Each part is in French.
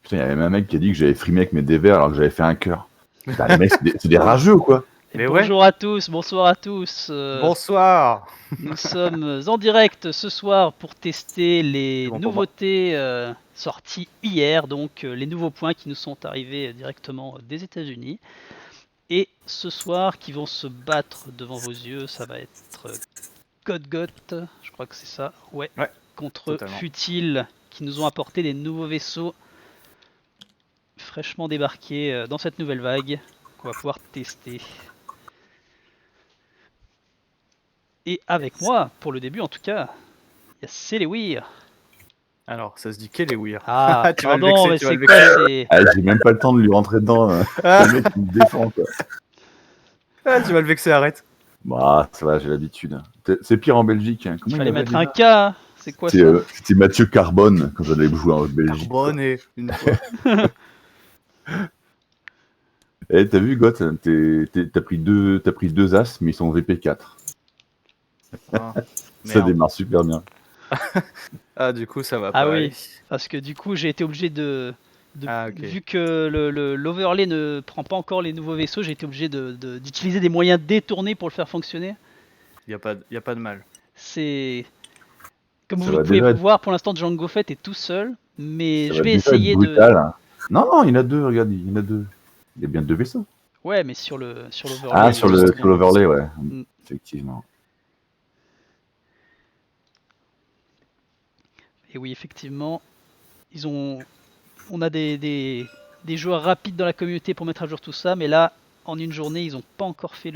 Putain, il y a même un mec qui a dit que j'avais frimé avec mes dévers alors que j'avais fait un cœur. Putain, les mecs, c'est des rageux ou quoi? Et Mais bonjour à tous, bonsoir à tous. Bonsoir. Nous sommes en direct ce soir pour tester les C'est bon pour moi. nouveautés sorties hier, donc les nouveaux points qui nous sont arrivés directement des États-Unis. Et ce soir, qui vont se battre devant vos yeux, ça va être Godgot, je crois que c'est ça, ouais, contre totalement. Futile, qui nous ont apporté des nouveaux vaisseaux fraîchement débarqués dans cette nouvelle vague qu'on va pouvoir tester. Et avec moi, pour le début en tout cas, il y a Célewir. Alors, ça se dit Kelewir. Ah, Tu vas le pardon, vexer, mais tu vas c'est le quoi vexer. c'est... J'ai même pas le temps de lui rentrer dedans. Le mec qui me défend, quoi. Tu vas le vexer, arrête. Bah, ça va, j'ai l'habitude. C'est pire en Belgique. Hein. Il Comment fallait il mettre avait un K, hein. C'est quoi ça? C'était Mathieu Carbone quand j'allais jouer en Belgique. Carbone et une fois. Eh, t'as vu, Goth, t'as pris deux as, mais ils sont VP4. Ah, Ça merde. démarre super bien. Ah, du coup, ça va Ah pas. oui, aller. parce que du coup j'ai été obligé Ah, ok. vu que l'overlay ne prend pas encore les nouveaux vaisseaux, j'ai été obligé d'utiliser des moyens détournés pour le faire fonctionner. Y a pas de mal. C'est... Comme Ça vous va pouvez déjà voir, pour l'instant Django Fett est tout seul, mais Ça je va vais déjà essayer être de... brutal. Hein. Non, il y en a deux, regarde, il y en a deux. Il y a bien deux vaisseaux. Ouais, mais sur l'overlay... Ah, sur l'overlay, ouais. Mm. Effectivement. Et oui, effectivement, on a des joueurs rapides dans la communauté pour mettre à jour tout ça, mais là, en une journée, ils n'ont pas encore fait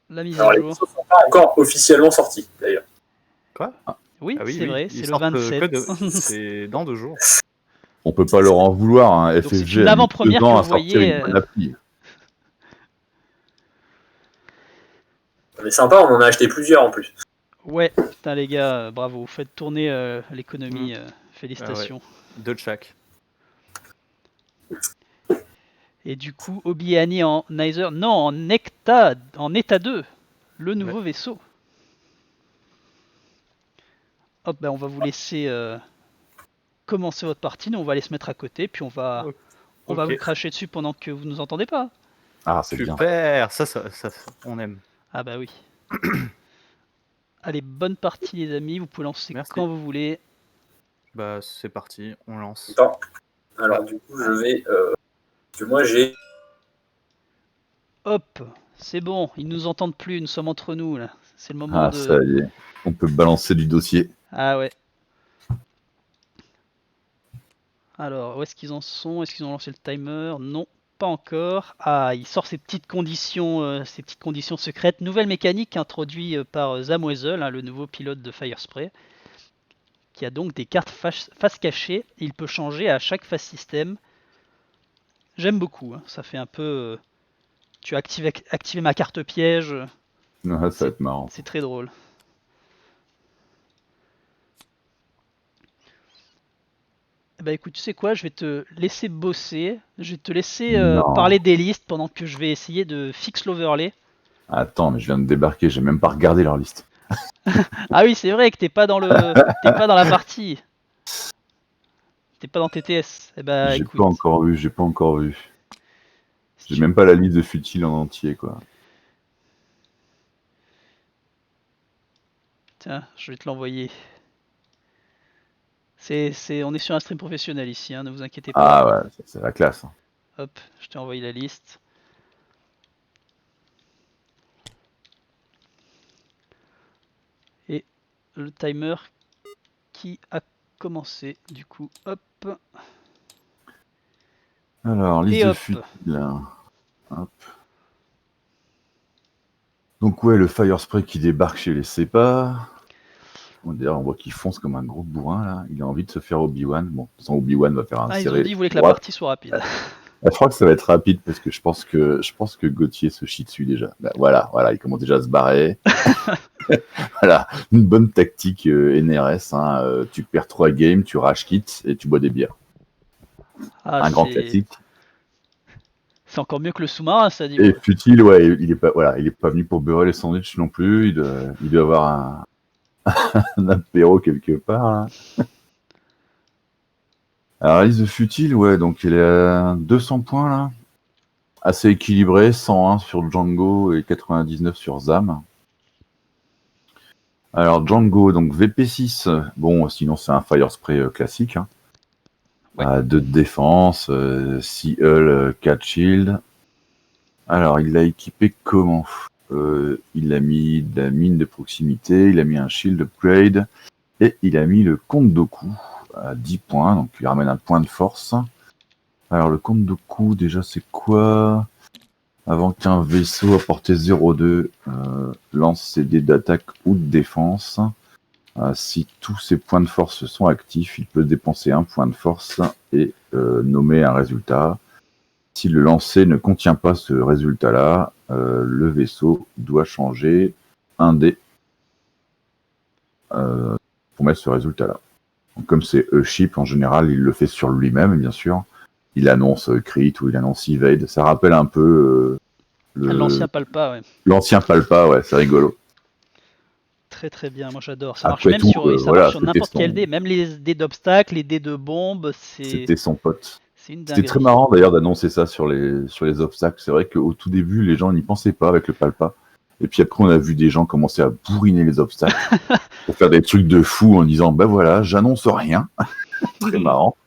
la mise Alors, à les jour. vaisseaux sont pas encore officiellement sortis, d'ailleurs. Quoi? Oui, Ah oui, c'est oui. vrai, Ils c'est le sortent 27. C'est dans 2 jours. On peut pas leur en vouloir. Hein. Donc c'est FFG une a mis avant-première 2 ans que à vous sortir voyez, une bonne appli. Mais sympa, on en a acheté plusieurs en plus. Ouais, putain les gars, bravo, vous faites tourner l'économie, félicitations. Ah ouais. 2 de chaque. Et du coup, Obi et Annie en Neither, non, en ETA 2, le nouveau vaisseau. Hop, ben on va vous laisser commencer votre partie, nous on va aller se mettre à côté, puis on va Ok. vous cracher dessus pendant que vous nous entendez pas. Ah, c'est bien. Super. Ça, on aime. Ah bah oui. Allez, bonne partie les amis, vous pouvez lancer Merci. quand vous voulez. Bah, c'est parti. On lance. Attends. Alors, du coup, je vais. Parce que moi, j'ai. Hop, c'est bon, ils nous entendent plus, nous sommes entre nous là. C'est le moment Ah, de... ça y est. On peut balancer du dossier. Ah ouais. Alors, où est-ce qu'ils en sont? Est-ce qu'ils ont lancé le timer? Non, pas encore. Ah, il sort ces petites conditions secrètes. Nouvelle mécanique introduite par Zamoisel, hein, le nouveau pilote de Firespray, qui a donc des cartes face cachée. Il peut changer à chaque phase système. J'aime beaucoup, hein. Ça fait un peu... tu as activé ma carte piège. Ah, ça va être marrant. C'est très drôle. Bah écoute, tu sais quoi, je vais te laisser bosser, je vais te laisser parler des listes pendant que je vais essayer de fixer l'overlay. Attends, mais je viens de débarquer, j'ai même pas regardé leur liste. Ah oui, c'est vrai que t'es pas dans la partie. T'es pas dans TTS. Eh bah J'ai écoute. pas encore vu. J'ai même pas la liste de Futile en entier, quoi. Tiens, je vais te l'envoyer. On est sur un stream professionnel ici, hein, ne vous inquiétez pas. Ah ouais, c'est la classe. Hein. Hop, je t'ai envoyé la liste. Et le timer qui a commencé, du coup, hop. Alors, liste Et de hop. Futile. Hop. Donc ouais, le Firespray qui débarque chez les CEPA. D'ailleurs, on voit qu'il fonce comme un gros bourrin, là. Il a envie de se faire Obi-Wan. Bon, de toute façon, Obi-Wan va faire un Ah, ils serré ont dit qu'ils voulaient que la droit. partie soit rapide. Je crois que ça va être rapide parce que je pense que Gauthier se chie dessus déjà. Bah, voilà, il commence déjà à se barrer. Voilà, une bonne tactique NRS. Hein. Tu perds 3 games, tu rage kit et tu bois des bières. Ah, un grand classique. C'est encore mieux que le sous-marin, ça dit. Et Futile, ouais, il est pas venu pour beurrer les sandwichs non plus. Il doit avoir un apéro quelque part. Hein. Alors, Alice Futile, ouais, donc il est à 200 points là. Assez équilibré, 101 sur Django et 99 sur Zam. Alors, Django, donc VP6, bon, sinon c'est un Fire Spray classique. Hein. Ouais. 2 de défense, 6 hull, 4 shield. Alors, il l'a équipé comment il a mis de la mine de proximité, il a mis un shield upgrade et il a mis le Kondoku à 10 points, donc il ramène un point de force. Alors, le Kondoku, déjà, c'est quoi? Avant qu'un vaisseau à portée 0,2 lance ses dés d'attaque ou de défense, si tous ses points de force sont actifs, il peut dépenser un point de force et nommer un résultat. Si le lancer ne contient pas ce résultat-là, le vaisseau doit changer un dé pour mettre ce résultat-là. Donc, comme c'est E-Ship, en général, il le fait sur lui-même, bien sûr. Il annonce crit ou il annonce evade. Ça rappelle un peu L'ancien Palpa, ouais. l'ancien Palpa, ouais, c'est rigolo. Très très bien, moi j'adore. Ça marche Après même tout, sur, ça voilà, marche sur c'était n'importe son, quel dé, même les dés d'obstacles, les dés de bombes, c'était son pote. c'est une C'était très dinguerie. marrant d'ailleurs d'annoncer ça sur les obstacles. C'est vrai qu'au tout début, les gens n'y pensaient pas avec le Palpa. Et puis après, on a vu des gens commencer à bourriner les obstacles pour faire des trucs de fou en disant ben voilà, j'annonce rien. Très marrant.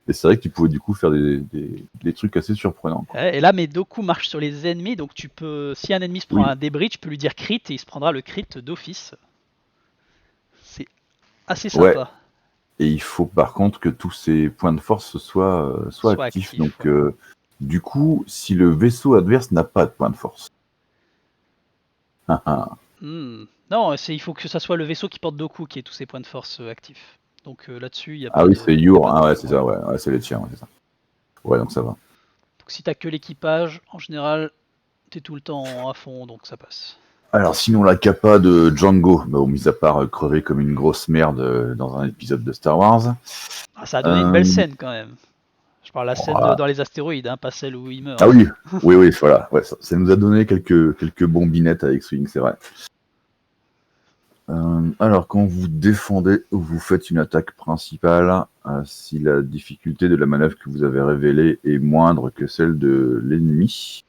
Et c'est vrai qu'ils pouvaient du coup faire des trucs assez surprenants. Quoi. Ouais, et là, mes deux coups marchent sur les ennemis, donc tu peux, si un ennemi se prend Oui. un débris, tu peux lui dire crit et il se prendra le crit d'office. C'est assez Ouais. sympa. Et il faut par contre que tous ces points de force soient Soit actifs. actif, Donc, ouais. du coup, si le vaisseau adverse n'a pas de point de force. Non, il faut que ça soit le vaisseau qui porte deux coups qui ait tous ses points de force actifs. Donc là-dessus, il n'y a Ah pas oui, de. c'est Y a Your. pas de Ah ouais, problème. c'est ça, ouais, c'est les tiens, ouais, c'est ça. Ouais, donc ça va. Donc si t'as que l'équipage, en général, t'es tout le temps à fond, donc ça passe. Alors sinon la capa de Django, bon, mis à part crever comme une grosse merde dans un épisode de Star Wars. Ah, ça a donné une belle scène quand même. Je parle de la scène Voilà. dans les astéroïdes, hein, pas celle où il meurt. Ah oui, oui, voilà. Ouais, ça nous a donné quelques bombinettes avec Swing, c'est vrai. Alors quand vous défendez ou vous faites une attaque principale, si la difficulté de la manœuvre que vous avez révélée est moindre que celle de l'ennemi,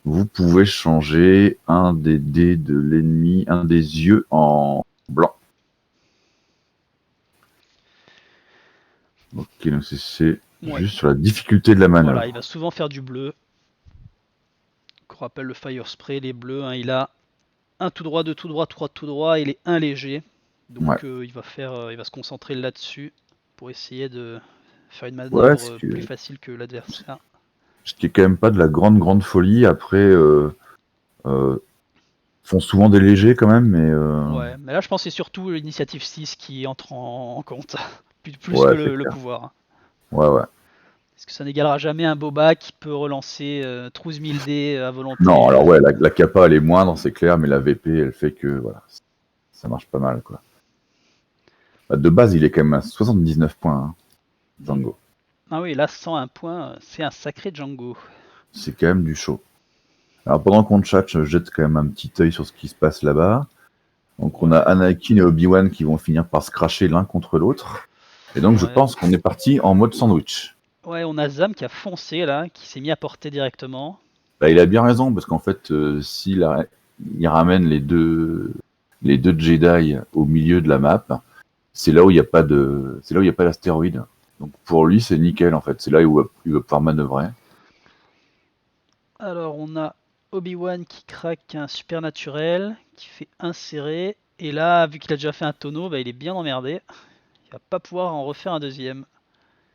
vous pouvez changer un des dés de l'ennemi, un des yeux en blanc. Ok, donc c'est Ouais. juste sur la difficulté de la manœuvre. Voilà, il va souvent faire du bleu. Qu'on rappelle le Fire Spray, les bleus, hein, il a un tout droit, deux tout droit, trois tout droit, il est un léger. Donc il va se concentrer là-dessus pour essayer de faire une manœuvre plus facile que l'adversaire. Ce qui est quand même pas de la grande folie. Après, font souvent des légers quand même, mais. Ouais, mais là je pense que c'est surtout l'initiative 6 qui entre en compte, plus Ouais, que le pouvoir. Ouais. Parce que ça n'égalera jamais un Boba qui peut relancer 12 000 dés à volonté. Non, alors ouais, la capa elle est moindre, c'est clair, mais la VP elle fait que voilà, ça marche pas mal quoi. De base, il est quand même à 79 points, hein, Django. Ah oui, là 101 points, c'est un sacré Django. C'est quand même du chaud. Alors pendant qu'on chatte, je jette quand même un petit œil sur ce qui se passe là-bas. Donc on a Anakin et Obi-Wan qui vont finir par se cracher l'un contre l'autre. Et donc je pense qu'on est parti en mode sandwich. Ouais, on a Zam qui a foncé là, qui s'est mis à portée directement. Bah, il a bien raison, parce qu'en fait, s'il il ramène les deux Jedi au milieu de la map, c'est là où il n'y a pas d'astéroïde. Donc pour lui, c'est nickel en fait. C'est là où il va pouvoir manœuvrer. Alors on a Obi-Wan qui craque un supernaturel, qui fait insérer. Et là, vu qu'il a déjà fait un tonneau, bah, il est bien emmerdé. Il va pas pouvoir en refaire un deuxième.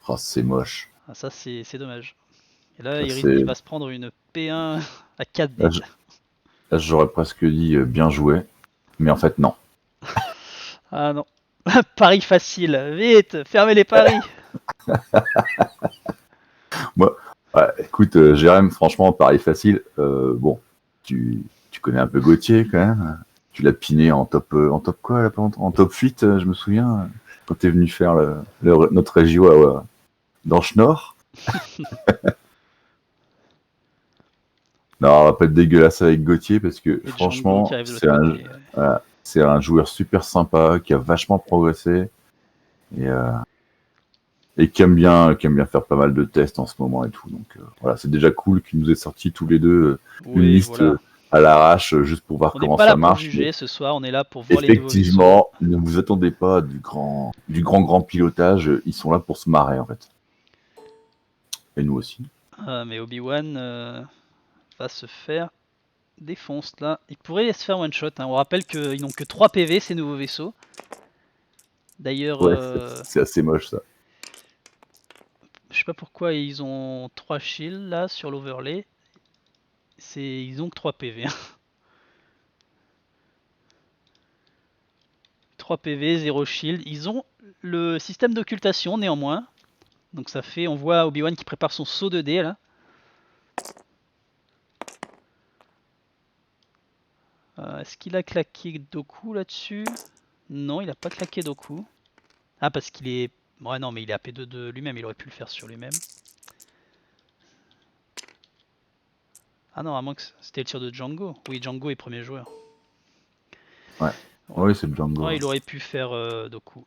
Oh, c'est moche. Ah, ça c'est dommage. Et là, Ça, il va se prendre une P1 à 4 dés. Là, j'aurais presque dit bien joué. Mais en fait, non. Ah non. Paris facile. Vite, fermez les paris. Moi, ouais, écoute, Jérém, franchement, pari facile. Bon, tu connais un peu Gauthier quand même. Tu l'as piné en top quoi là, en top 8, je me souviens, quand t'es venu faire notre régio dans Schnorr. Non, on va pas être dégueulasse avec Gauthier parce que Et franchement, Django qui arrive de c'est un joueur super sympa qui a vachement progressé. Et et qui aime bien faire pas mal de tests en ce moment et tout. Donc voilà, c'est déjà cool qu'ils nous aient sorti tous les deux une Oui, liste voilà. à l'arrache, juste pour voir On n'est comment pas ça là pour marche. juger Mais ce soir, on est là pour voir les nouveaux vaisseaux. effectivement, ne vous attendez pas à du grand pilotage. Ils sont là pour se marrer en fait. Et nous aussi. Mais Obi-Wan va se faire défonce là. Il pourrait se faire one shot. Hein. On rappelle qu'ils n'ont que 3 PV ces nouveaux vaisseaux. D'ailleurs, Ouais, c'est assez moche ça. je sais pas pourquoi ils ont 3 shields là sur l'overlay. Ils ont que 3 PV. 3 PV, 0 shield. Ils ont le système d'occultation néanmoins. Donc ça fait, on voit Obi-Wan qui prépare son saut de dés là. Est-ce qu'il a claqué Doku là-dessus? Non, il a pas claqué Doku. Ah, parce qu'il est... Ouais, non, mais il est AP2 de lui-même, il aurait pu le faire sur lui-même. Ah non, à moins que c'était le tir de Django. Oui, Django est premier joueur. Ouais. Oui, c'est Django. Ouais, il aurait pu faire Doku.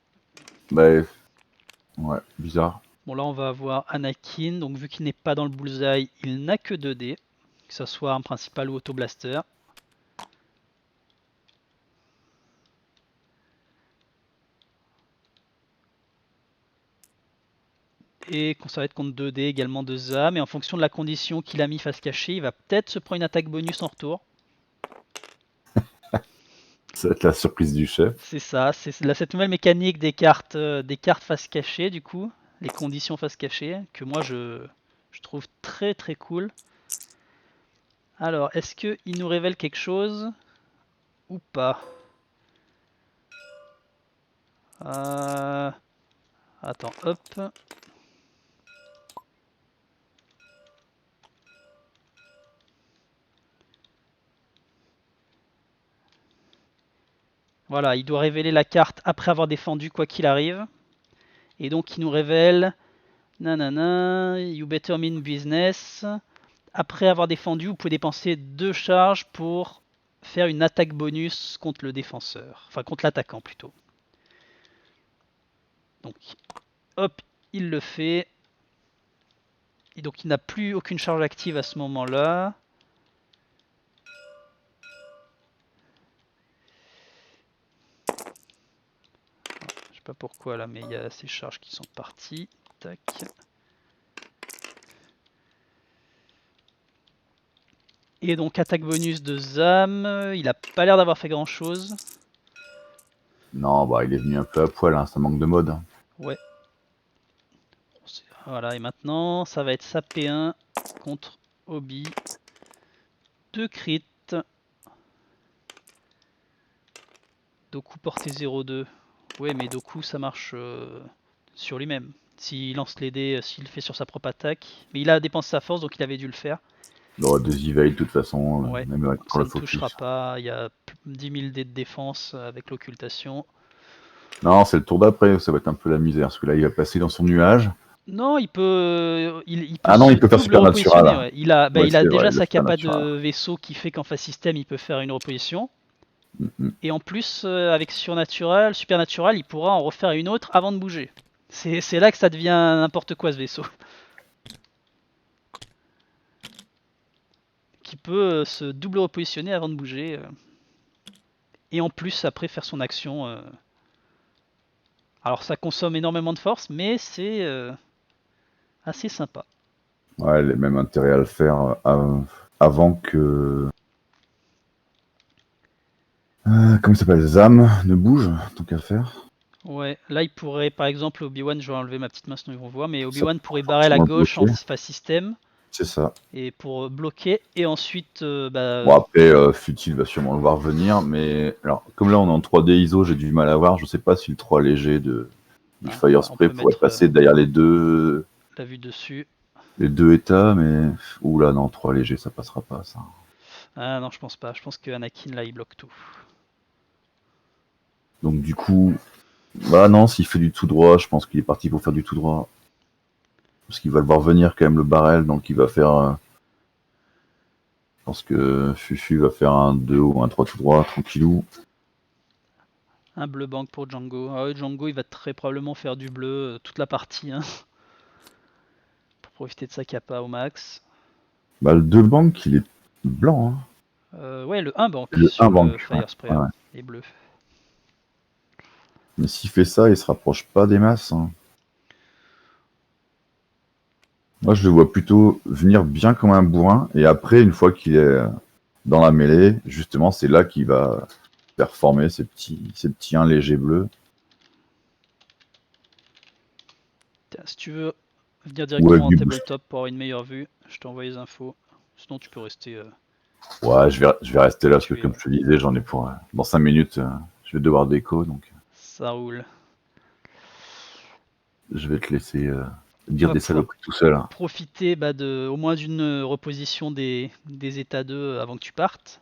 Bah, ouais, bizarre. Bon, là, on va avoir Anakin. Donc, vu qu'il n'est pas dans le bullseye, il n'a que 2 dés. Que ce soit un principal ou auto blaster. Et ça va être contre 2 dés également de Zam. Et en fonction de la condition qu'il a mis face cachée, il va peut-être se prendre une attaque bonus en retour. Ça va être la surprise du chef. C'est ça, c'est cette nouvelle mécanique des cartes face cachée du coup, les conditions face cachée, que moi je trouve très très cool. Alors, est-ce qu'il nous révèle quelque chose ou pas? Attends, hop. Voilà, il doit révéler la carte après avoir défendu quoi qu'il arrive. Et donc il nous révèle nanana, you better mean business. Après avoir défendu, vous pouvez dépenser 2 charges pour faire une attaque bonus contre le défenseur. Enfin, contre l'attaquant plutôt. Donc, hop, il le fait. Et donc, il n'a plus aucune charge active à ce moment-là. Je sais pas pourquoi là, mais il y a ces charges qui sont parties. Tac. Et donc, attaque bonus de Zam. Il a pas l'air d'avoir fait grand chose. Non, bah il est venu un peu à poil, hein, ça manque de mode. Ouais. Voilà, et maintenant, ça va être sa P1 contre Obi. 2 crits. Doku portée 0,2. Ouais, mais Doku, ça marche sur lui-même. S'il lance les dés, s'il le fait sur sa propre attaque. Mais il a dépensé sa force, donc il avait dû le faire. Il aura 2 evades de toute façon, Ouais, même avec ça le ne focus. touchera pas. Il y a 10 000 dés de défense avec l'occultation. Non, c'est le tour d'après, ça va être un peu la misère, parce que là il va passer dans son nuage. Non, il peut. Ah non, se il peut faire double supernatural. repositionner, ouais. Il a Ouais, c'est déjà vrai, sa capa de supernatural. vaisseau qui fait qu'en phase système, il peut faire une reposition. Mm. Et en plus, avec supernatural, il pourra en refaire une autre avant de bouger. C'est là que ça devient n'importe quoi ce vaisseau. Qui peut se double repositionner avant de bouger. Et en plus, après, faire son action. Alors ça consomme énormément de force, mais c'est assez sympa. Ouais, il a même intérêt à le faire avant que. Comment il s'appelle, Zam ne bouge, tant qu'à faire. Ouais, là il pourrait, par exemple, Obi-Wan, je vais enlever ma petite main sinon ils vont voir, mais Ça Obi-Wan pourrait pourra barrer la forcément gauche en bloquer. phase système. C'est ça. Et pour bloquer, et ensuite, Bon, après, Futil va sûrement le voir venir, mais alors, comme là on est en 3D ISO, j'ai du mal à voir. Je sais pas si le 3 léger du Fire on Spray peut pourrait mettre passer derrière les deux la vue dessus. états, mais. Oula, non, 3 léger, ça passera pas, ça. Ah non, je pense pas. Je pense que Anakin là il bloque tout. Donc, du coup. Bah non, s'il fait du tout droit, je pense qu'il est parti pour faire du tout droit. Parce qu'il va le voir venir quand même le barrel, donc il va faire. Je pense que Fufu va faire un 2 ou un 3 tout droit, tranquillou. Un bleu bank pour Django. Ah ouais, Django il va très probablement faire du bleu toute la partie hein, pour profiter de sa capa au max. Bah, le 2 banque, il est blanc. Hein. Ouais, le 1 bank Le 1 sur le banque. Fire Spray Ouais. est bleu. Mais s'il fait ça, il se rapproche pas des masses. Hein. Moi, je le vois plutôt venir bien comme un bourrin. Et après, une fois qu'il est dans la mêlée, justement, c'est là qu'il va faire former ces petits 1 légers bleus. Tiens, si tu veux venir Ouais, directement en du tabletop pour avoir une meilleure vue, je t'envoie les infos. Sinon tu peux rester. Ouais, je vais rester là parce que, Tu es, comme je te disais, j'en ai pour. Dans 5 minutes, je vais devoir déco. Donc, ça roule. je vais te laisser On dire va des pouvoir saloperies tout seul. Hein. profiter au moins d'une reposition des états 2 avant que tu partes.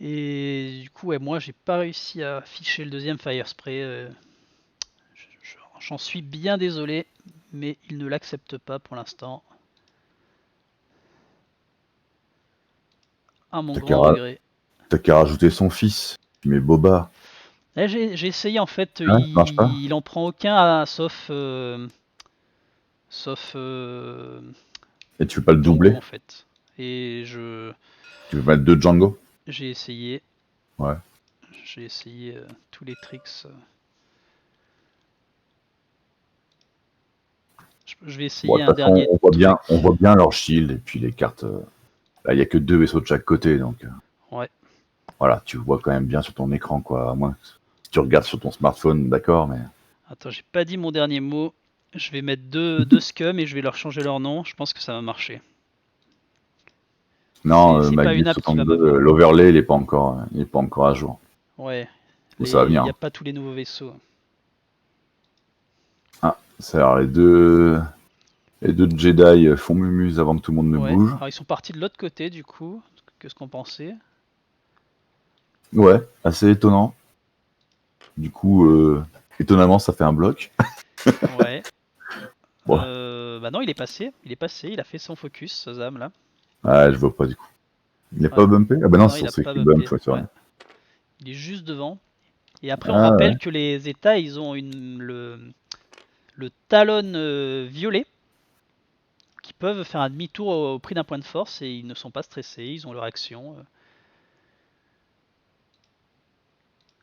Et du coup, ouais, moi j'ai pas réussi à afficher le deuxième Fire Spray. J'en suis bien désolé, mais il ne l'accepte pas pour l'instant. À mon T'as grand qu'à regret. t'as qu'à rajouter son fils. Mais Boba. J'ai essayé en fait, Ouais, ça marche pas. il en prend aucun sauf Et tu veux pas le Django doubler? en fait. Et Tu veux mettre 2 Django? j'ai essayé, Ouais. tous les tricks. Je vais Bon, essayer de un toute façon, dernier truc. on voit bien leur shield et puis les cartes. Là, il y a que 2 vaisseaux de chaque côté, donc Ouais. voilà, tu vois quand même bien sur ton écran, quoi. À moins que si tu regardes sur ton smartphone, d'accord, mais Attends, j'ai pas dit mon dernier mot. Je vais mettre deux scums et je vais leur changer leur nom. Je pense que ça va marcher. non, C'est pas une Magnus app qui va 62, m'avoir. l'overlay, il est pas encore à jour. Ouais. Mais ça va Il venir. n'y a pas tous les nouveaux vaisseaux. Ah, ça a l'air les deux Jedi font mumuse avant que tout le monde ne Ouais. bouge. Alors ils sont partis de l'autre côté du coup. Qu'est-ce qu'on pensait? Ouais, assez étonnant. Du coup, étonnamment, ça fait un bloc. Ouais. Bon, Bah non, il est passé. Il a fait son focus, Zam là. ah, je vois pas du coup. Il n'est Ouais. pas bumpé? Ah bah non, Non, c'est il a censé pas qu'il bump, bumpé. ouais, c'est vrai. Ouais. Il est juste devant. Et après, on Ah ouais. rappelle que les états, ils ont le talon violet qui peuvent faire un demi-tour au prix d'un point de force et ils ne sont pas stressés, ils ont leur action.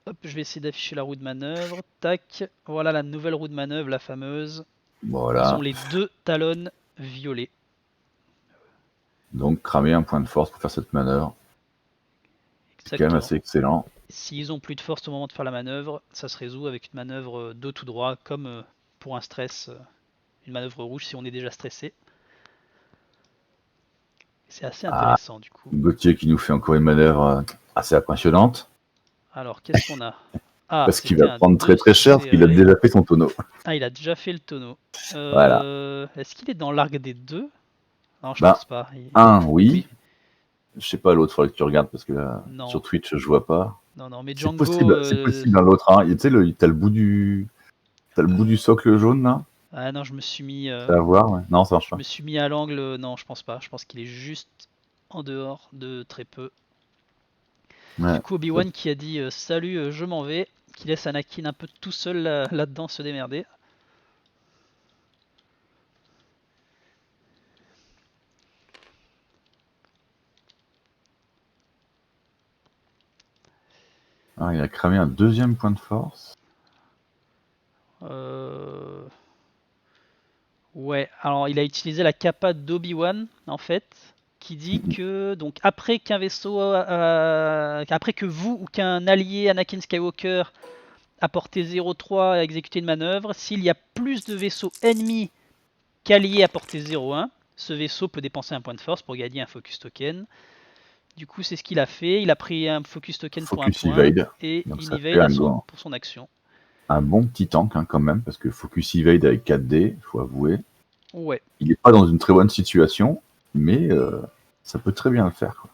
Hop, je vais essayer d'afficher la roue de manœuvre. Tac, voilà la nouvelle roue de manœuvre, la fameuse. Ils ont Voilà. les deux talons violets. Donc, cramer un point de force pour faire cette manœuvre. C'est quand même Exactement. assez excellent. S'ils ont plus de force au moment de faire la manœuvre, ça se résout avec une manœuvre de tout droit, comme pour un stress, une manœuvre rouge si on est déjà stressé. C'est assez Ah, intéressant du coup. Gauthier qui nous fait encore une manœuvre assez impressionnante. Alors, qu'est-ce qu'on a? Ah, Parce qu'il c'était va un prendre 2 très très cher parce qu'il a serré. déjà fait son tonneau. Ah, il a déjà fait le tonneau. Voilà. Est-ce qu'il est dans l'arc des deux? Non, je Ben, pense pas. un, oui. Oui, Je sais pas l'autre, faudrait que tu regardes parce que non. sur Twitch, je vois pas. Non, mais C'est Django. possible, c'est possible dans l'autre. Hein. Tu sais, t'as le bout du socle jaune là. Ah non, je me suis mis. C'est à voir. Ouais. Non, ça marche Je pas. me suis mis à l'angle. Non, je pense pas. Je pense qu'il est juste en dehors de très peu. Ouais. Du coup, Obi-Wan qui a dit salut, je m'en vais, qui laisse Anakin un peu tout seul là-dedans se démerder. Ah, il a cramé un deuxième point de force. Ouais, alors il a utilisé la capa d'Obi-Wan en fait, qui dit que donc après qu'un vaisseau, après que vous ou qu'un allié Anakin Skywalker a porté 0,3 à exécuter une manœuvre, s'il y a plus de vaisseaux ennemis qu'alliés à portée 0,1, ce vaisseau peut dépenser un point de force pour gagner un focus token. Du coup, c'est ce qu'il a fait. Il a pris un focus token pour un Focus point evade. et Donc il ça fait evade pour son action. un bon petit tank hein, quand même, parce que Focus evade avec 4D, faut avouer. Ouais. Il n'est pas dans une très bonne situation, mais ça peut très bien le faire. Quoi.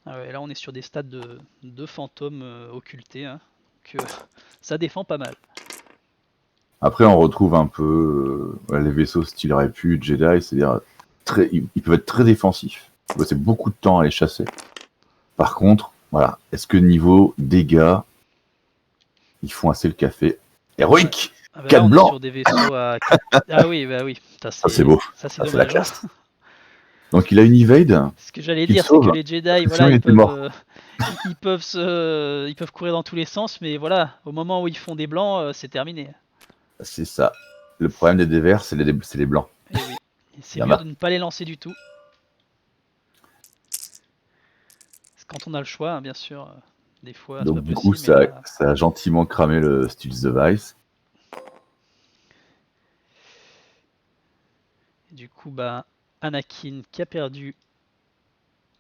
Ah ouais, là, on est sur des stats de fantômes occultés. Hein, que ça défend pas mal. Après, on retrouve un peu les vaisseaux style Répu, Jedi, c'est-à-dire ils peuvent être très défensifs. Il faut passer beaucoup de temps à les chasser. Par contre, voilà, est-ce que niveau dégâts, ils font assez le café? Héroïque! Ah bah là, 4 on est blancs! sur des vaisseaux à 4. Ah oui, bah oui. Putain, Ça, c'est beau. Ça, c'est Ça, c'est la dommage, hein. classe. Donc, il a une evade Ce que j'allais qui le dire, c'est que sauve. les Jedi, voilà, Sinon, il était mort. ils peuvent courir dans tous les sens, mais voilà, au moment où ils font des blancs, c'est terminé. C'est ça. Le problème des dévers, c'est les blancs. Et oui, Il c'est y en mieux a. de ne pas les lancer du tout. Quand on a le choix, hein, bien sûr. Des fois, c'est Donc, pas du coup, possible, mais là... ça a gentiment cramé le Stealth Device. Du coup, bah, Anakin qui a perdu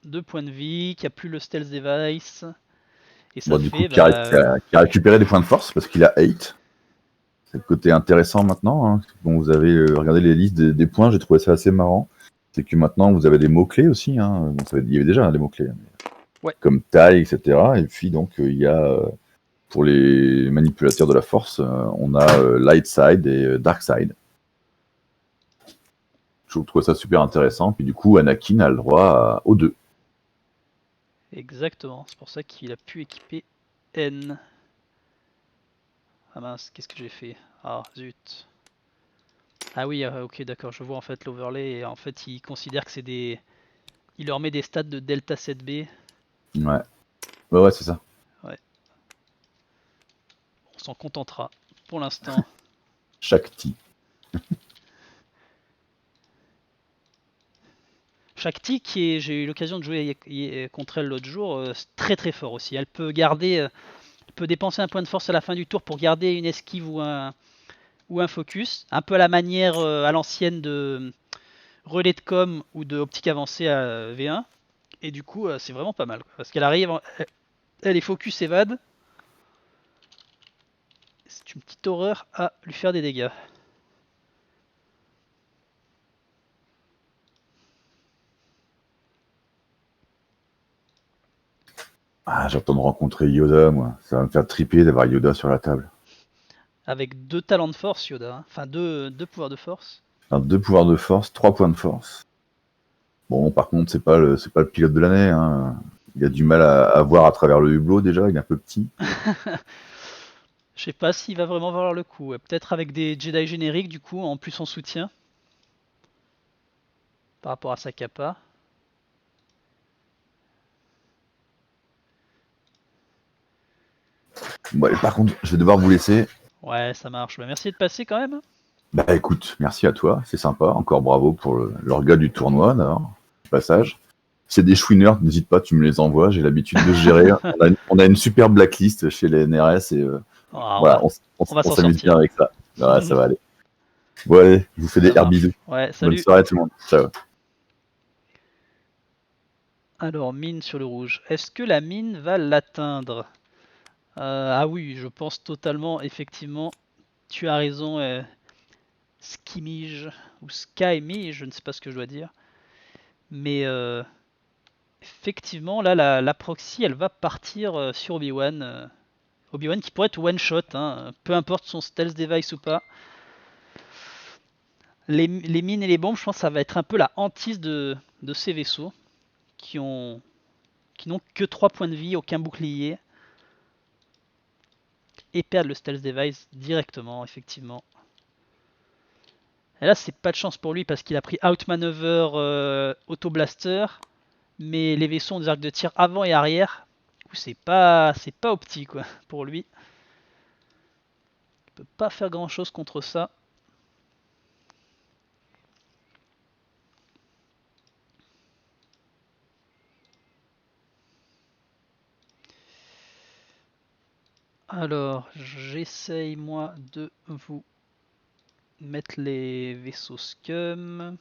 2 points de vie, qui a plus le stealth device, et ça Bon, du coup, fait, bah, qui a récupéré des points de force parce qu'il a 8. C'est le côté intéressant maintenant. Hein. Bon, vous avez regardé les listes des points, j'ai trouvé ça assez marrant. C'est que maintenant, vous avez des mots-clés aussi. Hein. Bon, il y avait déjà des mots-clés, ouais, comme taille, etc. Et puis, donc, il y a, pour les manipulateurs de la force, on a light side et dark side. Je trouve ça super intéressant. Puis, du coup, Anakin a le droit aux deux. exactement. C'est pour ça qu'il a pu équiper N. Ah mince, qu'est-ce que j'ai fait? Ah zut. Ah oui, ok, d'accord, je vois en fait l'overlay, et en fait, il considère que c'est des... Il leur met des stats de Delta 7B. Ouais, ouais, c'est ça. Ouais. On s'en contentera pour l'instant. Shakti. Shakti, j'ai eu l'occasion de jouer contre elle l'autre jour, très très fort aussi. Elle peut garder, peut dépenser un point de force à la fin du tour pour garder une esquive ou un focus, un peu à la manière à l'ancienne de relais de com ou de optique avancée à V1. Et du coup, c'est vraiment pas mal, quoi, parce qu'elle arrive, elle est focus évade. C'est une petite horreur à lui faire des dégâts. Ah, j'attends de rencontrer Yoda, moi. Ça va me faire triper d'avoir Yoda sur la table. Avec 2 talents de force, Yoda. Hein. Enfin, deux pouvoirs de force. Enfin, 2 pouvoirs de force, 3 points de force. Bon, par contre, c'est pas le pilote de l'année. Hein. Il a du mal à voir à travers le hublot déjà, il est un peu petit. Je sais pas s'il va vraiment valoir le coup. Peut-être avec des Jedi génériques, du coup, en plus en soutien. Par rapport à sa capa. Bon, et par contre, je vais devoir vous laisser. Ouais, ça marche. Bah, merci de passer quand même. Bah écoute, merci à toi, c'est sympa. Encore bravo pour l'orga du tournoi, d'ailleurs, passage. S'il y a des chouineurs, n'hésite pas, tu me les envoies, j'ai l'habitude de gérer. On a une super blacklist chez les NRS et voilà, on va on s'en s'amuse sortir. bien avec ça. Ouais, ça va aller. Bon allez, je vous fais des Ça airs marche. bisous. Ouais, Bonne salut. soirée tout le monde. Ciao. Alors, mine sur le rouge. Est-ce que la mine va l'atteindre? Ah oui, je pense totalement, effectivement. Tu as raison, Skimige ou Skymige, je ne sais pas ce que je dois dire. Mais effectivement, là, la proxy, elle va partir sur Obi-Wan. Obi-Wan qui pourrait être one-shot, hein, peu importe son stealth device ou pas. Les mines et les bombes, je pense que ça va être un peu la hantise de ces vaisseaux qui n'ont que 3 points de vie, aucun bouclier. Et perdre le stealth device directement, effectivement. Et là, c'est pas de chance pour lui parce qu'il a pris outmaneuver auto blaster, mais les vaisseaux ont des arcs de tir avant et arrière. Du coup, c'est pas optique quoi pour lui. Il peut pas faire grand chose contre ça. Alors, j'essaye moi de vous mettre les vaisseaux scum.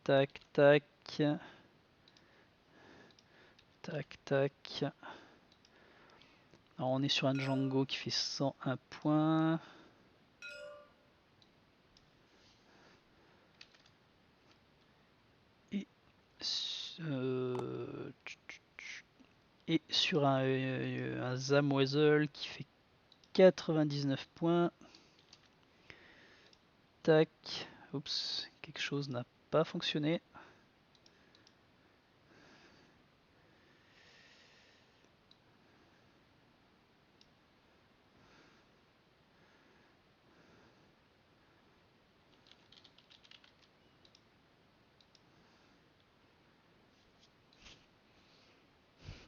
Tac, tac. Tac, tac. Alors, on est sur un Django qui fait 101 points. Et, et sur un Zamoisel qui fait 99 points. Tac. Oups, quelque chose n'a pas fonctionné.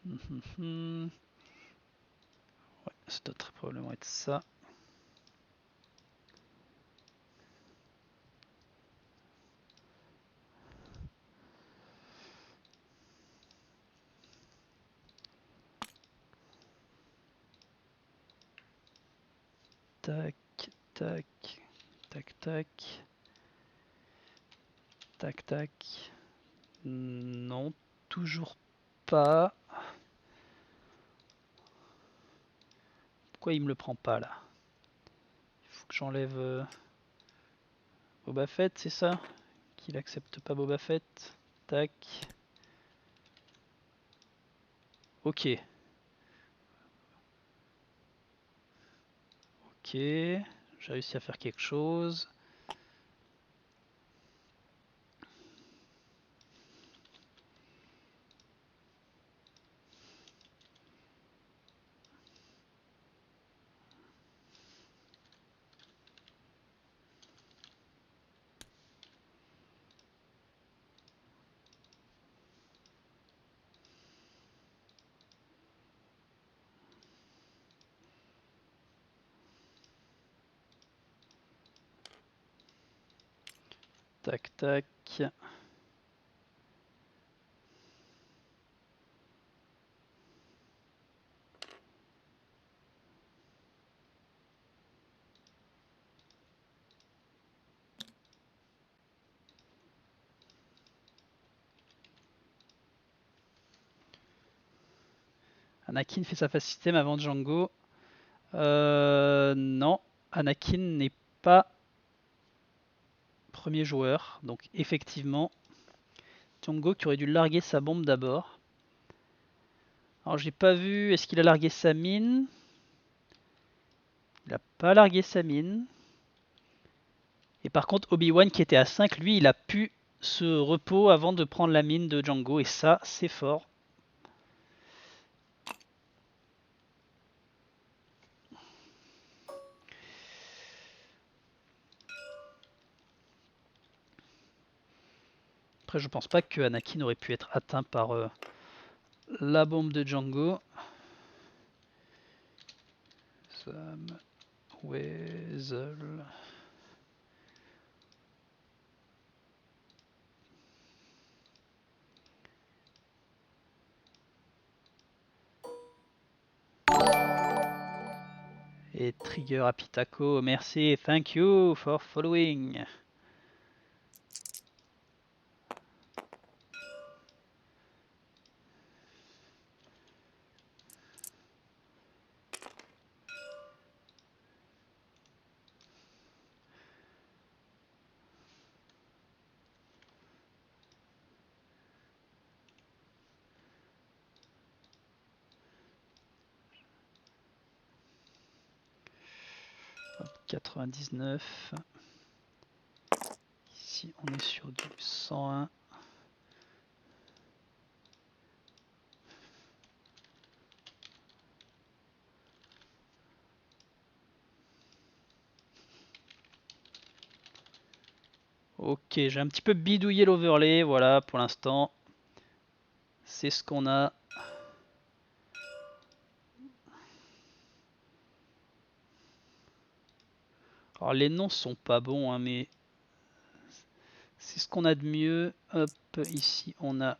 Ouais, ça doit très probablement être ça. Tac, tac, tac, tac. Tac, tac. Non, toujours pas. Pourquoi il me le prend pas là? Il faut que j'enlève Boba Fett, c'est ça? Qu'il accepte pas Boba Fett. Tac. Ok. Ok. J'ai réussi à faire quelque chose. Tac, tac. Anakin fait sa phase système avant Django. Non, Anakin n'est pas premier joueur. Donc effectivement, Django qui aurait dû larguer sa bombe d'abord. Alors j'ai pas vu, est-ce qu'il a largué sa mine? Il a pas largué sa mine. Et par contre Obi-Wan qui était à 5, lui il a pu se repos avant de prendre la mine de Django. Et ça c'est fort. Après je pense pas que Anakin aurait pu être atteint par la bombe de Django. Sam Wesell. Et Trigger à Pitako, merci, thank you for following. Hop, 99. Ici on est sur du 101. Ok, j'ai un petit peu bidouillé l'overlay, voilà pour l'instant. C'est ce qu'on a. Alors les noms sont pas bons, hein, mais c'est ce qu'on a de mieux. Hop, ici on a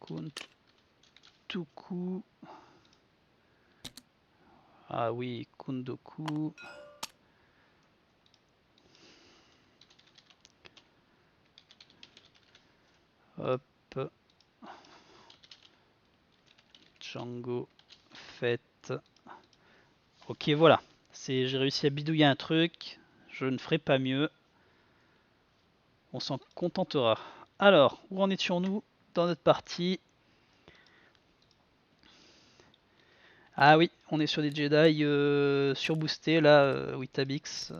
Kuntuku. Ah oui, Kundoku. Hop. Django Fett. Ok, voilà. J'ai réussi à bidouiller un truc. Je ne ferai pas mieux. On s'en contentera. Alors, où en étions-nous dans notre partie? Ah oui, on est sur des Jedi surboostés là, Witabix.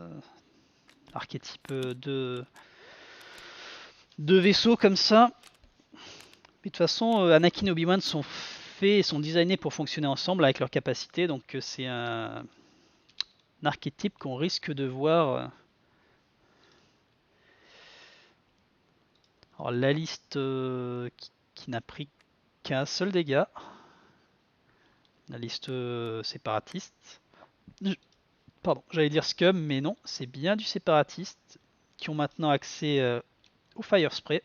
Archétype de vaisseaux comme ça. Mais de toute façon, Anakin et Obi-Wan sont faits et sont designés pour fonctionner ensemble avec leurs capacités. Donc c'est un archétype qu'on risque de voir. Alors la liste qui n'a pris qu'un seul dégât. la liste séparatiste. Pardon, j'allais dire Scum, mais non, c'est bien du séparatiste qui ont maintenant accès au Fire Spray.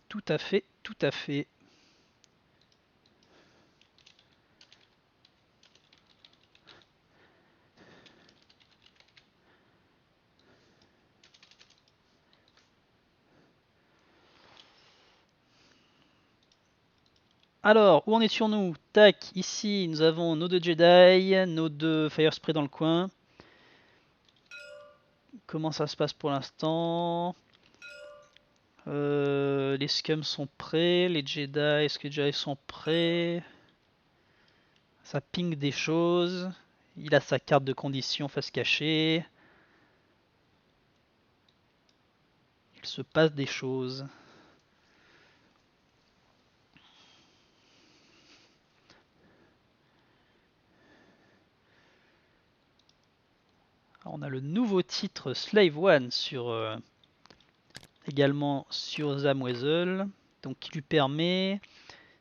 Tout à fait, tout à fait. Alors, où en étions-nous? Tac, ici nous avons nos deux Jedi, nos deux Fire Spray dans le coin. Comment ça se passe pour l'instant? Les Scums sont prêts, les Jedi, est-ce que les Jedi sont prêts? Ça ping des choses. Il a sa carte de condition face cachée. Il se passe des choses. Alors, on a le nouveau titre Slave One également sur Zamwezel, donc qui lui permet,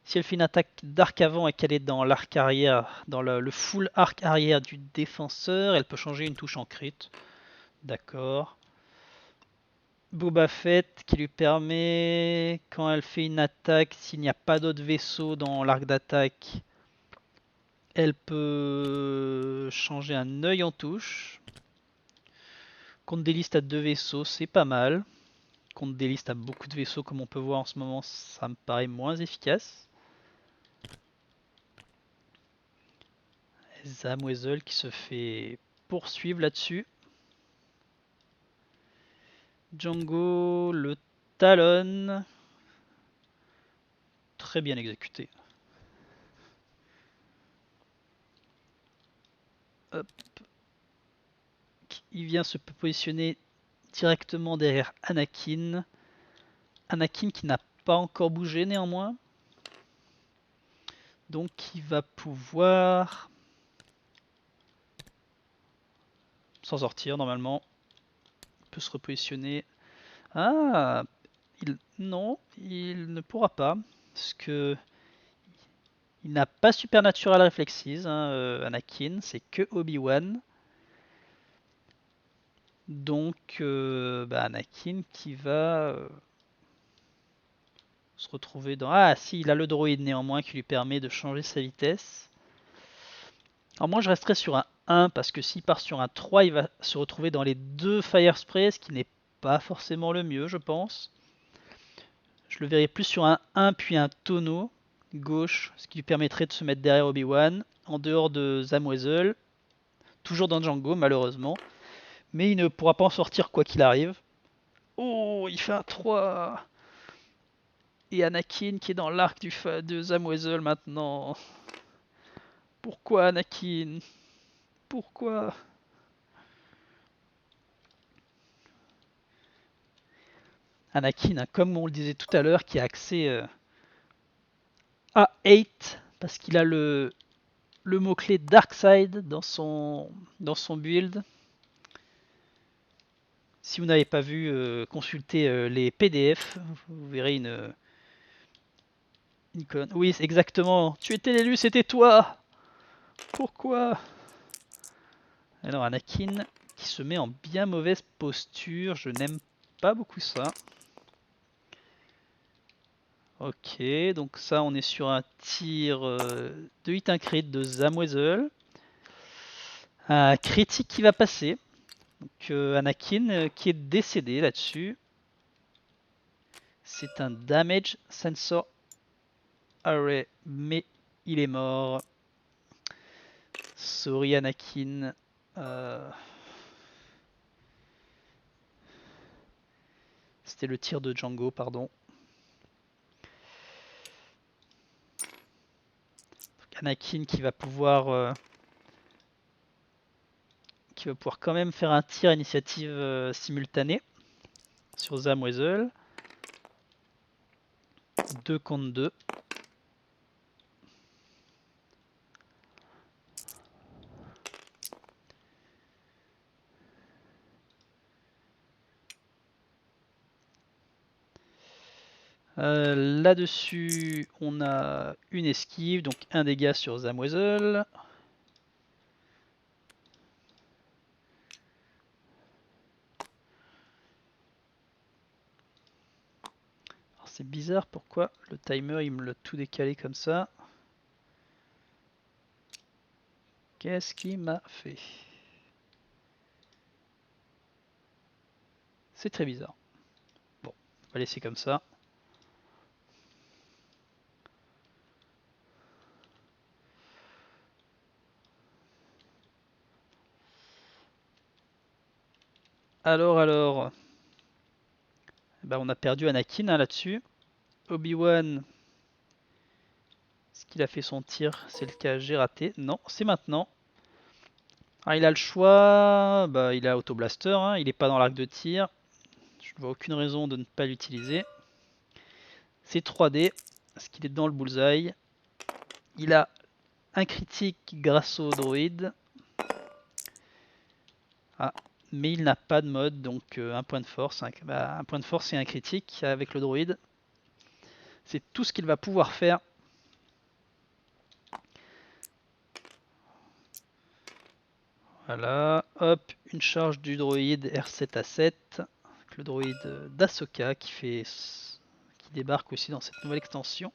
si elle fait une attaque d'arc avant et qu'elle est dans l'arc arrière, dans le full arc arrière du défenseur, elle peut changer une touche en crit. D'accord. Boba Fett qui lui permet, quand elle fait une attaque, s'il n'y a pas d'autres vaisseaux dans l'arc d'attaque, elle peut changer un œil en touche. Contre des listes à 2 vaisseaux, c'est pas mal. Contre des listes à beaucoup de vaisseaux, comme on peut voir en ce moment, ça me paraît moins efficace. Zamwezel qui se fait poursuivre là-dessus. Django, le Talon. Très bien exécuté. Hop. Il vient se positionner directement derrière Anakin. Anakin qui n'a pas encore bougé néanmoins. Donc il va pouvoir s'en sortir normalement. Il peut se repositionner. Ah, non, il ne pourra pas. Parce que il n'a pas Supernatural Reflexes, Anakin, c'est que Obi-Wan. Donc Anakin qui va se retrouver dans... Ah si, il a le droïde néanmoins qui lui permet de changer sa vitesse. Alors moi je resterai sur un 1 parce que s'il part sur un 3, il va se retrouver dans les deux Fire Spray, ce qui n'est pas forcément le mieux je pense. Je le verrai plus sur un 1 puis un tonneau gauche, ce qui lui permettrait de se mettre derrière Obi-Wan, en dehors de Zamwezel, toujours dans Django malheureusement, mais il ne pourra pas en sortir quoi qu'il arrive. Oh, il fait un 3. Et Anakin qui est dans l'arc de Zamwezel maintenant. Pourquoi Anakin? Pourquoi? Anakin, comme on le disait tout à l'heure, qui a accès à 8 parce qu'il a le mot-clé Darkseid dans son build. Si vous n'avez pas vu, consultez les PDF, vous verrez une colonne. Oui, c'est exactement. Tu étais l'élu, c'était toi. Pourquoi? Alors Anakin qui se met en bien mauvaise posture, je n'aime pas beaucoup ça. Ok, donc ça on est sur un tir de hit un crit de Zamwezel. Un critique qui va passer. Donc Anakin qui est décédé là-dessus. C'est un damage sensor array, mais il est mort. Sorry Anakin. C'était le tir de Django, pardon. Donc Anakin qui va pouvoir quand même faire un tir initiative simultané sur Zamwezel. 2 contre 2. Là-dessus, on a une esquive, donc un dégât sur Zamoisel. C'est bizarre, pourquoi le timer il me l'a tout décalé comme ça? Qu'est-ce qu'il m'a fait? C'est très bizarre. Bon, on va laisser comme ça. Alors, bah, on a perdu Anakin hein, là-dessus. Obi-Wan, est-ce qu'il a fait son tir? C'est le cas, j'ai raté. Non, c'est maintenant. Ah, il a le choix, bah, il a Auto Blaster, hein, il n'est pas dans l'arc de tir. Je ne vois aucune raison de ne pas l'utiliser. C'est 3D, est-ce qu'il est dans le bullseye? Il a un critique grâce au droïde. Ah, mais il n'a pas de mode, donc un point de force. Un point de force et un critique avec le droïde. C'est tout ce qu'il va pouvoir faire. Voilà, hop, une charge du droïde R7A7. Le droïde d'Ahsoka qui débarque aussi dans cette nouvelle extension.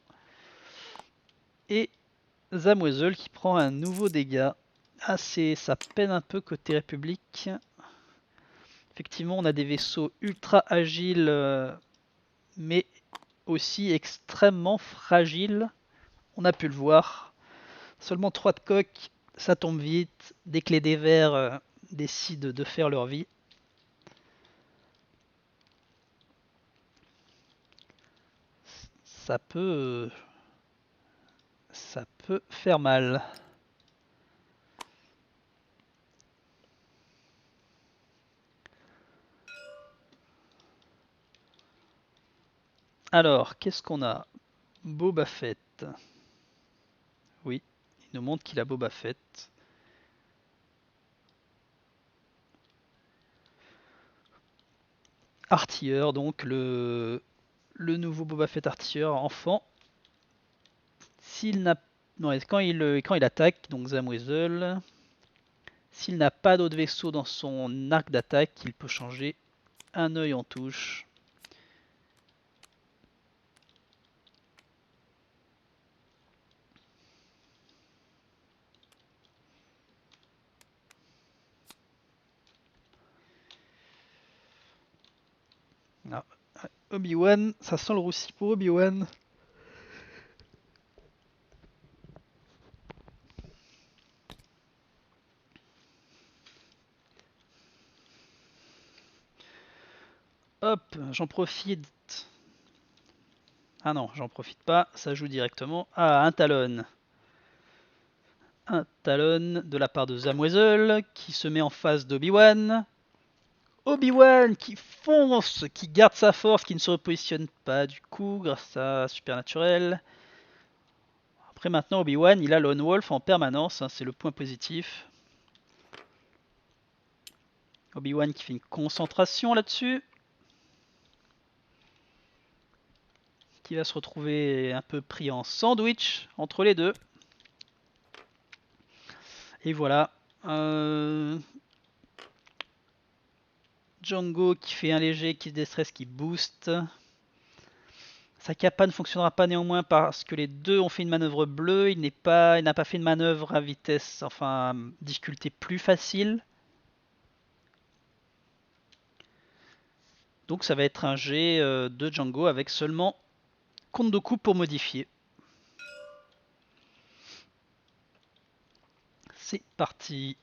Et Zamoisel qui prend un nouveau dégât. Ah, ça peine un peu côté République. Effectivement, on a des vaisseaux ultra agiles, mais aussi extrêmement fragiles. On a pu le voir. Seulement 3 de coque, ça tombe vite. Dès que les dévers décident de faire leur vie. Ça peut faire mal. Alors, qu'est-ce qu'on a? Boba Fett. Oui, il nous montre qu'il a Boba Fett. Artilleur, donc le nouveau Boba Fett artilleur enfant. S'il n'a quand il attaque, donc Zamoisel, s'il n'a pas d'autre vaisseau dans son arc d'attaque, il peut changer un œil en touche. Ah, Obi-Wan, ça sent le roussi pour Obi-Wan. Hop, j'en profite. Ah non, j'en profite pas, ça joue directement. Ah, un talon. Un talon de la part de Zamoisel qui se met en face d'Obi-Wan. Obi-Wan qui fonce, qui garde sa force, qui ne se repositionne pas du coup grâce à Supernaturel. Après maintenant Obi-Wan il a Lone Wolf en permanence, hein, c'est le point positif. Obi-Wan qui fait une concentration là-dessus. Qui va se retrouver un peu pris en sandwich entre les deux. Et voilà. Django qui fait un léger, qui se déstresse, qui booste. Sa capa ne fonctionnera pas néanmoins parce que les deux ont fait une manœuvre bleue. Il n'a pas fait une manœuvre à vitesse, enfin difficulté plus facile. Donc ça va être un jet de Django avec seulement compte de coup pour modifier. C'est parti.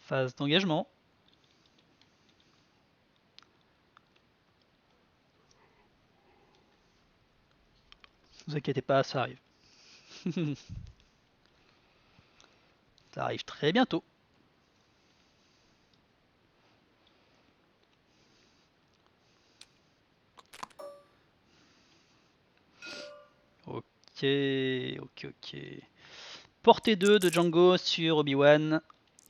Phase d'engagement. Ne vous inquiétez pas, ça arrive. Ça arrive très bientôt. Ok. Portée 2 de Django sur Obi-Wan.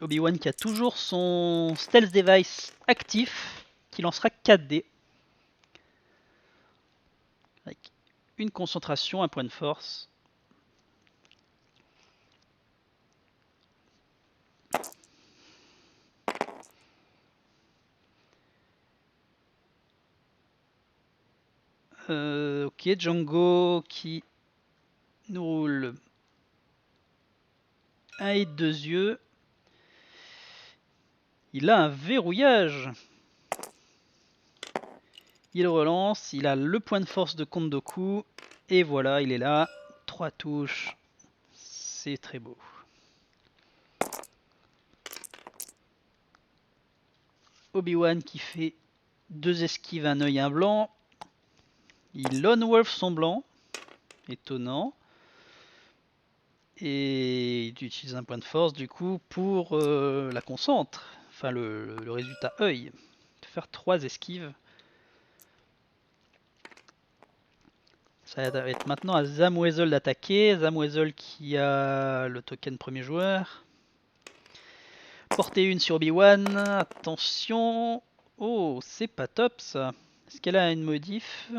Obi-Wan qui a toujours son stealth device actif, qui lancera 4 dés. Avec une concentration, un point de force. Ok, Django qui nous roule un hit 2 yeux. Il a un verrouillage. Il relance, il a le point de force de Kondoku. Et voilà, il est là. 3 touches. C'est très beau. Obi-Wan qui fait 2 esquives, un œil, un blanc. Il lone wolf son blanc. Étonnant. Et il utilise un point de force du coup pour la concentre. Enfin le résultat œil. Faire 3 esquives. Ça va être maintenant à Zamwezel d'attaquer. Zamwezel qui a le token premier joueur. Portée 1 sur Obi-Wan. Attention. Oh, c'est pas top ça. Est-ce qu'elle a une modif?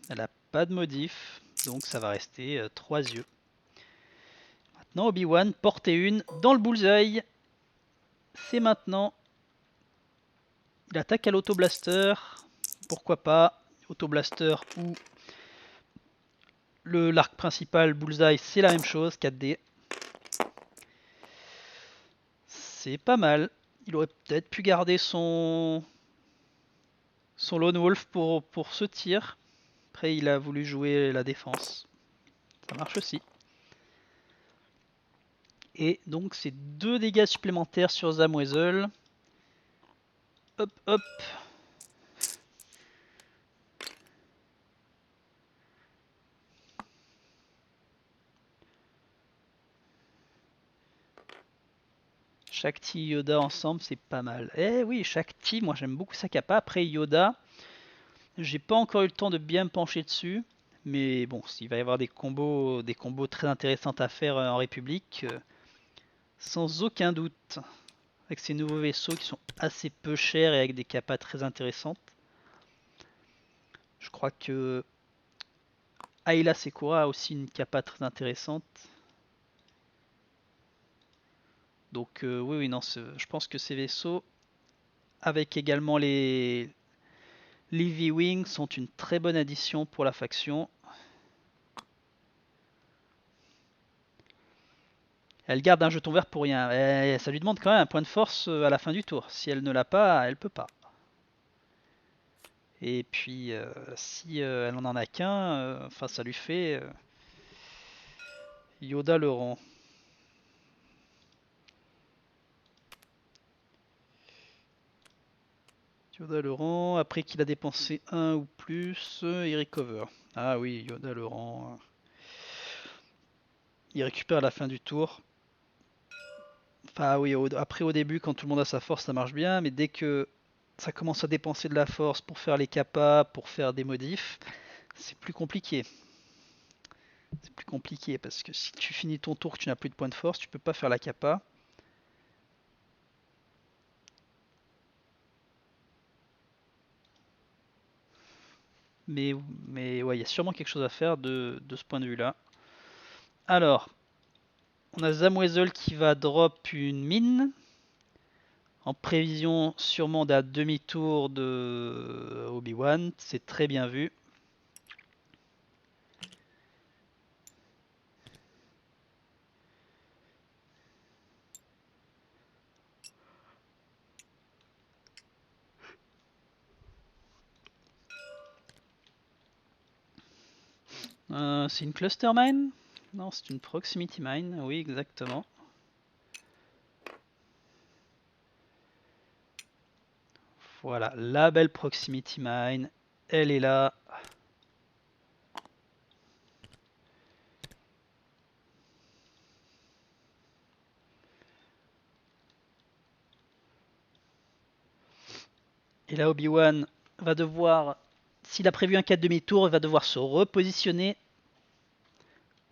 Elle a pas de modif. Donc ça va rester 3 yeux. Maintenant Obi-Wan, portée 1 dans le bullseye. C'est maintenant. Il attaque à l'auto-blaster. Pourquoi pas. Auto-blaster ou l'arc principal bullseye, c'est la même chose, 4D. C'est pas mal. Il aurait peut-être pu garder son lone wolf pour ce tir. Après, il a voulu jouer la défense. Ça marche aussi. Et donc, c'est 2 dégâts supplémentaires sur Zamwezel. Hop, hop. Shakti Yoda ensemble, c'est pas mal. Eh oui, Shakti, moi j'aime beaucoup sa capa. Après Yoda, j'ai pas encore eu le temps de bien me pencher dessus. Mais bon, s'il va y avoir des combos très intéressants à faire en République, sans aucun doute. Avec ces nouveaux vaisseaux qui sont assez peu chers et avec des capas très intéressantes. Je crois que Ayla Secura a aussi une capa très intéressante. Donc oui, non, je pense que ces vaisseaux, avec également les V-Wings, sont une très bonne addition pour la faction. Elle garde un jeton vert pour rien. Et ça lui demande quand même un point de force à la fin du tour. Si elle ne l'a pas, elle peut pas. Et puis si elle en a qu'un, enfin ça lui fait Yoda le rang. Yoda le rang, après qu'il a dépensé 1 ou plus, il recover. Ah oui, Yoda le rang. Il récupère à la fin du tour. Enfin oui, après au début quand tout le monde a sa force ça marche bien, mais dès que ça commence à dépenser de la force pour faire les capas, pour faire des modifs, c'est plus compliqué. C'est plus compliqué parce que si tu finis ton tour que tu n'as plus de points de force, tu peux pas faire la capa. Mais ouais, il y a sûrement quelque chose à faire de ce point de vue là. Alors, on a Zamwezel qui va drop une mine. En prévision sûrement d'un demi-tour de Obi-Wan. C'est très bien vu. C'est une cluster mine? Non, c'est une proximity mine. Oui, exactement. Voilà, la belle proximity mine. Elle est là. Et là, Obi-Wan va devoir, s'il a prévu un 4 demi-tour, il va devoir se repositionner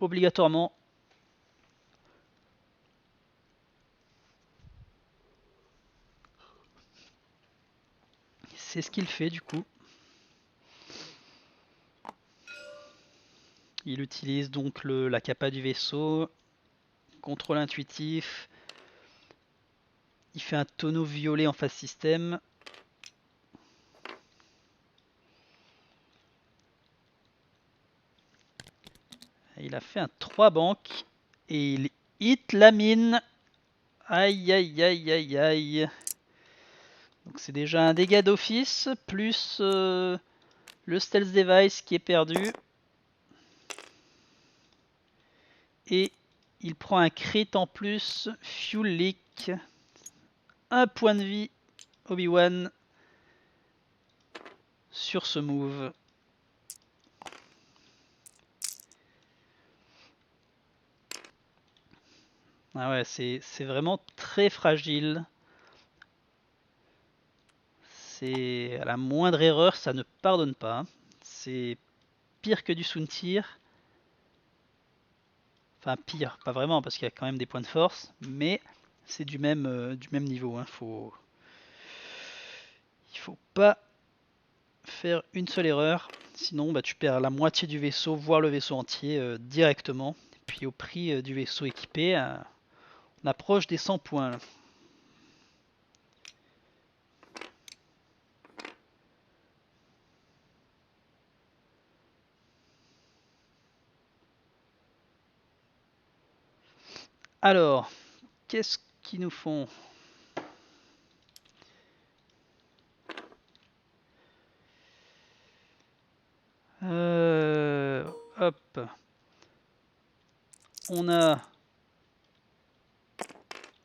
obligatoirement. c'est ce qu'il fait du coup. Il utilise donc la capa du vaisseau, contrôle intuitif. Il fait un tonneau violet en phase système. Il a fait un 3 banques et il hit la mine. Aïe aïe aïe aïe aïe. Donc c'est déjà un dégât d'office plus le stealth device qui est perdu. Et il prend un crit en plus, fuel leak. Un point de vie, Obi-Wan, sur ce move. Ah ouais, c'est vraiment très fragile. C'est à la moindre erreur, ça ne pardonne pas. C'est pire que du Soontir. Enfin pire, pas vraiment, parce qu'il y a quand même des points de force, mais c'est du même niveau. Hein. Il faut pas faire une seule erreur, sinon bah, tu perds la moitié du vaisseau, voire le vaisseau entier directement. Et puis au prix du vaisseau équipé, on approche des 100 points. Là. Alors, qu'est-ce qu'ils nous font? Hop. On a...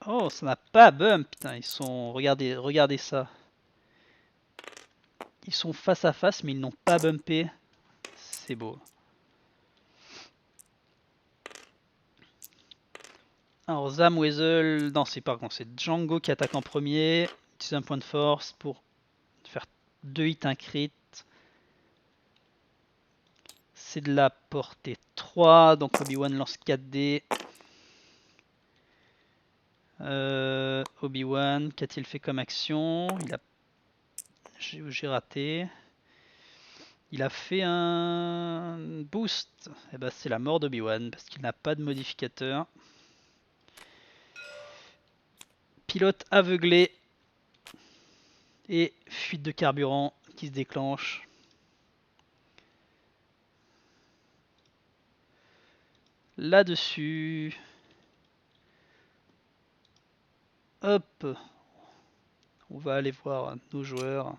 Oh, ça n'a pas bump. Putain, ils sont... Regardez ça. Ils sont face à face, mais ils n'ont pas bumpé. C'est beau. Alors Zam Weasel, non c'est par contre c'est Django qui attaque en premier, utilise un point de force pour faire 2 hits, un crit. C'est de la portée 3, donc Obi-Wan lance 4D. Obi-Wan, qu'a-t-il fait comme action? J'ai raté. Il a fait un boost. Et ben c'est la mort d'Obi-Wan parce qu'il n'a pas de modificateur. Pilote aveuglé et fuite de carburant qui se déclenche. Là-dessus. Hop. On va aller voir nos joueurs.